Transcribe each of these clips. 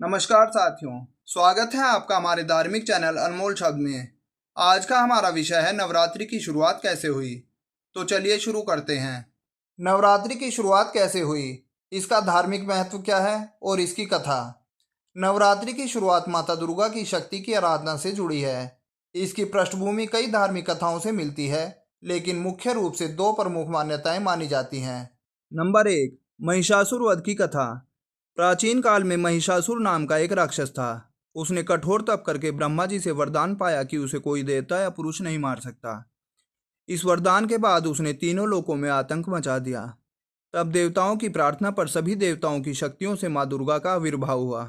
नमस्कार साथियों, स्वागत है आपका हमारे धार्मिक चैनल अनमोल शब्द में। आज का हमारा विषय है नवरात्रि की शुरुआत कैसे हुई। तो चलिए शुरू करते हैं। नवरात्रि की शुरुआत कैसे हुई, इसका धार्मिक महत्व क्या है और इसकी कथा। नवरात्रि की शुरुआत माता दुर्गा की शक्ति की आराधना से जुड़ी है। इसकी पृष्ठभूमि कई धार्मिक कथाओं से मिलती है, लेकिन मुख्य रूप से दो प्रमुख मान्यताएं मानी जाती हैं। नंबर 1, महिषासुर वध की कथा। प्राचीन काल में महिषासुर नाम का एक राक्षस था। उसने कठोर तप करके ब्रह्मा जी से वरदान पाया कि उसे कोई देवता या पुरुष नहीं मार सकता। इस वरदान के बाद उसने तीनों लोकों में आतंक मचा दिया। तब देवताओं की प्रार्थना पर सभी देवताओं की शक्तियों से माँ दुर्गा का आविर्भाव हुआ।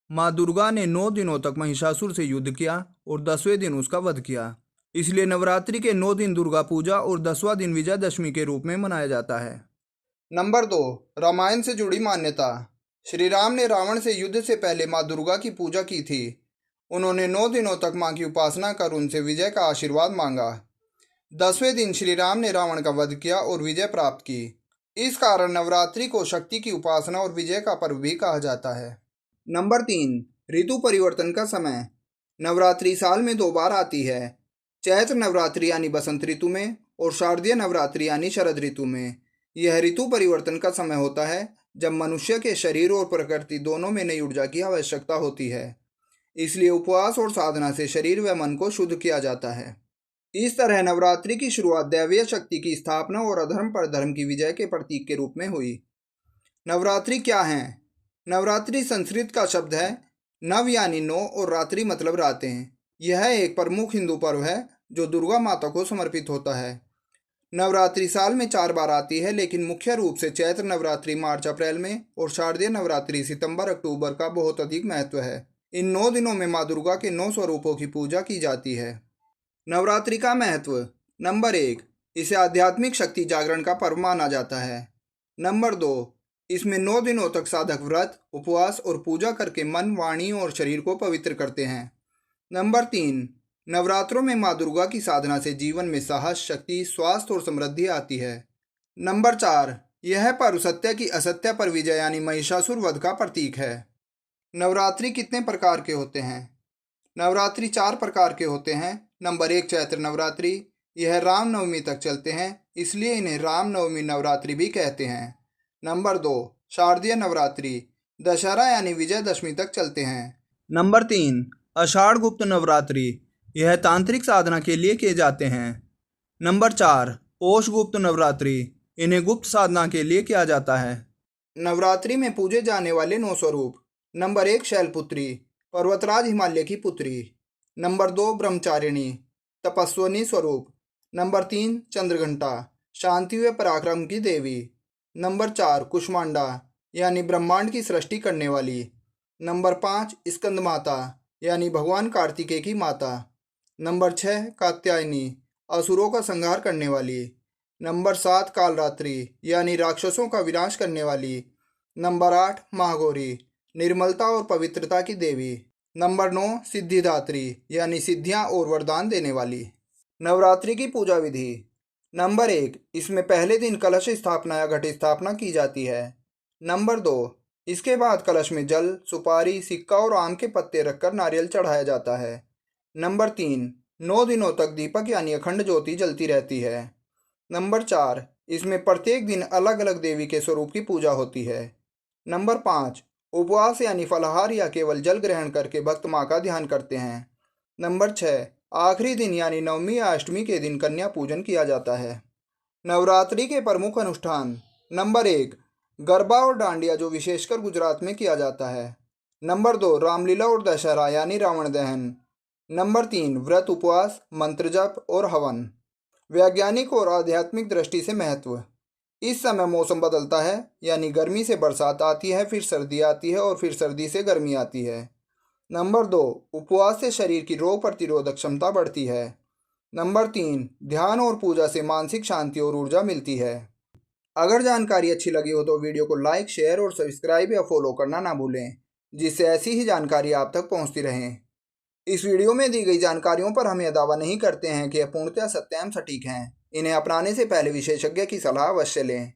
माँ दुर्गा ने 9 दिनों तक महिषासुर से युद्ध किया और 10वें दिन उसका वध किया। इसलिए नवरात्रि के 9 दिन दुर्गा पूजा और 10वां दिन विजयदशमी के रूप में मनाया जाता है। नंबर 2, रामायण से जुड़ी मान्यता। श्री राम ने रावण से युद्ध से पहले माँ दुर्गा की पूजा की थी। उन्होंने 9 दिनों तक माँ की उपासना कर उनसे विजय का आशीर्वाद मांगा। 10वें दिन श्री राम ने रावण का वध किया और विजय प्राप्त की। इस कारण नवरात्रि को शक्ति की उपासना और विजय का पर्व भी कहा जाता है। नंबर 3, ऋतु परिवर्तन का समय। नवरात्रि साल में 2 बार आती है। चैत्र नवरात्रि यानी बसंत ऋतु में और शारदीय नवरात्रि यानी शरद ऋतु में। यह ऋतु परिवर्तन का समय होता है जब मनुष्य के शरीर और प्रकृति दोनों में नई ऊर्जा की आवश्यकता होती है। इसलिए उपवास और साधना से शरीर व मन को शुद्ध किया जाता है। इस तरह नवरात्रि की शुरुआत दैवीय शक्ति की स्थापना और अधर्म पर धर्म की विजय के प्रतीक के रूप में हुई। नवरात्रि क्या है? नवरात्रि संस्कृत का शब्द है। नव यानी 9 और रात्रि मतलब रातें। यह एक प्रमुख हिंदू पर्व है जो दुर्गा माता को समर्पित होता है। नवरात्रि साल में 4 बार आती है, लेकिन मुख्य रूप से चैत्र नवरात्रि मार्च अप्रैल में और शारदीय नवरात्रि सितंबर अक्टूबर का बहुत अधिक महत्व है। इन 9 दिनों में माँ दुर्गा के 9 स्वरूपों की पूजा की जाती है। नवरात्रि का महत्व। नंबर 1, इसे आध्यात्मिक शक्ति जागरण का पर्व माना जाता है। नंबर 2, इसमें 9 दिनों तक साधक व्रत, उपवास और पूजा करके मन, वाणी और शरीर को पवित्र करते हैं। नंबर 3, नवरात्रों में माँ दुर्गा की साधना से जीवन में साहस, शक्ति, स्वास्थ्य और समृद्धि आती है। नंबर 4, यह पर्व सत्य की असत्य पर विजय यानी महिषासुर वध का प्रतीक है। नवरात्रि कितने प्रकार के होते हैं? नवरात्रि 4 प्रकार के होते हैं। नंबर 1, चैत्र नवरात्रि। यह रामनवमी तक चलते हैं, इसलिए इन्हें रामनवमी नवरात्रि भी कहते हैं। नंबर 2, शारदीय नवरात्रि। दशहरा यानी विजयदशमी तक चलते हैं। नंबर 3, आषाढ़ गुप्त नवरात्रि। यह तांत्रिक साधना के लिए किए जाते हैं। नंबर 4, पोष गुप्त नवरात्रि। इन्हें गुप्त साधना के लिए किया जाता है। नवरात्रि में पूजे जाने वाले 9 स्वरूप। नंबर 1, शैलपुत्री, पर्वतराज हिमालय की पुत्री। नंबर 2, ब्रह्मचारिणी, तपस्विनी स्वरूप। नंबर 3, चंद्रघंटा, शांति व पराक्रम की देवी। नंबर 4, कुष्मांडा, यानी ब्रह्मांड की सृष्टि करने वाली। नंबर 5, स्कंद माता, यानी भगवान कार्तिकेय की माता। नंबर 6, कात्यायनी, असुरों का संहार करने वाली। नंबर 7, कालरात्रि, यानी राक्षसों का विनाश करने वाली। नंबर 8, महागौरी, निर्मलता और पवित्रता की देवी। नंबर 9, सिद्धिदात्री, यानी सिद्धियां और वरदान देने वाली। नवरात्रि की पूजा विधि। नंबर 1, इसमें पहले दिन कलश स्थापना या घट स्थापना की जाती है। नंबर 2, इसके बाद कलश में जल, सुपारी, सिक्का और आम के पत्ते रखकर नारियल चढ़ाया जाता है। नंबर 3, 9 दिनों तक दीपक यानी अखंड ज्योति जलती रहती है। नंबर 4, इसमें प्रत्येक दिन अलग अलग देवी के स्वरूप की पूजा होती है। नंबर 5, उपवास यानी फलाहार या केवल जल ग्रहण करके भक्त माँ का ध्यान करते हैं। नंबर 6, आखिरी दिन यानी नवमी या अष्टमी के दिन कन्या पूजन किया जाता है। नवरात्रि के प्रमुख अनुष्ठान। नंबर 1, गरबा और डांडिया, जो विशेषकर गुजरात में किया जाता है। नंबर 2, रामलीला और दशहरा यानी रावण दहन। नंबर 3, व्रत, उपवास, मंत्र जप और हवन। वैज्ञानिक और आध्यात्मिक दृष्टि से महत्व। इस समय मौसम बदलता है, यानी गर्मी से बरसात आती है, फिर सर्दी आती है और फिर सर्दी से गर्मी आती है। नंबर 2, उपवास से शरीर की रोग प्रतिरोधक क्षमता बढ़ती है। नंबर 3, ध्यान और पूजा से मानसिक शांति और ऊर्जा मिलती है। अगर जानकारी अच्छी लगी हो तो वीडियो को लाइक, शेयर और सब्सक्राइब या फॉलो करना ना भूलें, जिससे ऐसी ही जानकारी आप तक पहुंचती रहे। इस वीडियो में दी गई जानकारियों पर हम यह दावा नहीं करते हैं कि यह पूर्णतः सत्य एवं सटीक हैं। इन्हें अपनाने से पहले विशेषज्ञ की सलाह अवश्य लें।